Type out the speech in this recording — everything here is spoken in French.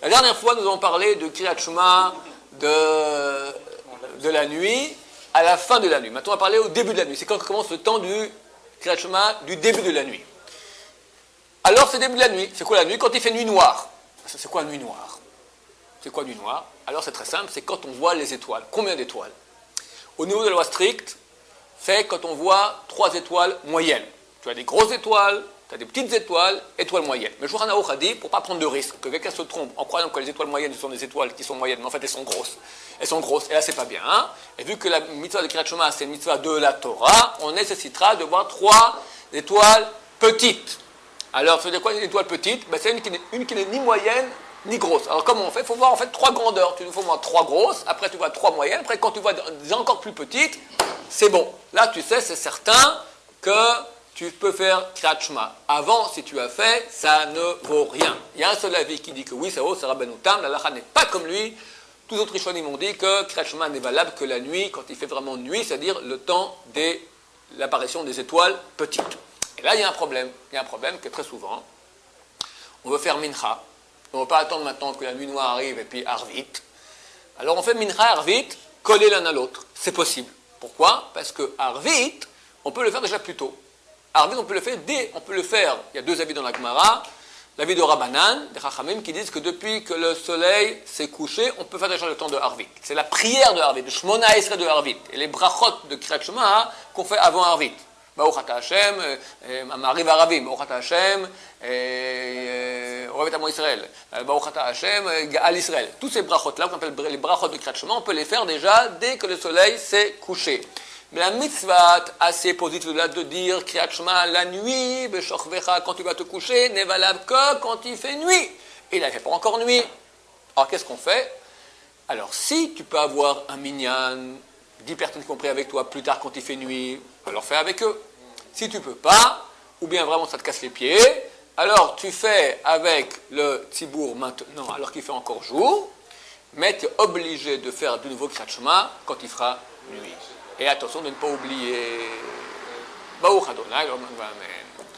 La dernière fois, nous avons parlé de Kriyat Shema de la nuit à la fin de la nuit. Maintenant, on va parler au début de la nuit. C'est quand commence le temps du Kriyat Shema du début de la nuit. Alors, c'est le début de la nuit. C'est quoi la nuit? Quand il fait nuit noire. C'est quoi nuit noire? C'est quoi nuit noire? Alors, c'est très simple. C'est quand on voit les étoiles. Combien d'étoiles? Au niveau de la loi stricte, c'est quand on voit 3 étoiles moyennes. Tu as des grosses étoiles, tu as des petites étoiles, étoiles moyennes. Mais Shulchan Aruch a dit, pour ne pas prendre de risque, que quelqu'un se trompe en croyant que les étoiles moyennes sont des étoiles qui sont moyennes, mais en fait elles sont grosses. Elles sont grosses, et là c'est pas bien. Hein? Et vu que la mitzvah de Kriyat Shema, c'est une mitzvah de la Torah, on nécessitera de voir 3 étoiles petites. Alors, c'est quoi une étoile petite? Ben, c'est une qui n'est ni moyenne, ni grosse. Alors, comment on fait? Il faut voir en fait 3 grandeurs. Il faut voir 3 grosses, après tu vois 3 moyennes, après quand tu vois des encore plus petites, c'est bon. Là, tu sais, c'est certain que tu peux faire Kriyat Shema. Avant, si tu as fait, ça ne vaut rien. Il y a un seul avis qui dit que oui, ça vaut, c'est Rabbeinu Tam. La Lacha n'est pas comme lui. Tous les autres Rishonim m'ont dit que Kriyat Shema n'est valable que la nuit, quand il fait vraiment nuit, c'est-à-dire le temps de l'apparition des étoiles petites. Et là, il y a un problème. Il y a un problème que très souvent, on veut faire Mincha. On ne veut pas attendre maintenant que la nuit noire arrive et puis Arvit. Alors on fait Mincha et Arvit collés l'un à l'autre. C'est possible. Pourquoi? Parce que Arvit, on peut le faire déjà plus tôt. Arvit, on peut le faire il y a 2 avis dans la Gemara. L'avis de Rabbanan, des Chachamim, qui disent que depuis que le soleil s'est couché, on peut faire déjà le temps de Arvit. C'est la prière de Arvit, le Shmona Esrei de Arvit. Et les brachot de Kriyat Shema qu'on fait avant Arvit. Baruch Ata Hashem, Ma'ariv Aravim, Baruch Ata Hashem, Ohevet Amo Israël, Baruch Ata Hashem, Ga'al Israël. Tous ces brachot-là, qu'on appelle les brachot de Kriyat Shema, on peut les faire déjà dès que le soleil s'est couché. Mais la mitzvah assez positive là de dire Kriyat Shema la nuit, B'shochvecha, quand tu vas te coucher, n'est valable que quand il fait nuit. Et là, il ne fait pas encore nuit. Alors, qu'est-ce qu'on fait? Alors, si tu peux avoir un minyan, 10 personnes qui ont pris avec toi plus tard quand il fait nuit, alors fais avec eux. Si tu ne peux pas, ou bien vraiment ça te casse les pieds, alors tu fais avec le tzibour maintenant, alors qu'il fait encore jour, mais tu es obligé de faire de nouveau Kriyat Shema quand il fera nuit. Et attention de ne pas oublier. Baruch Adonai, Amen.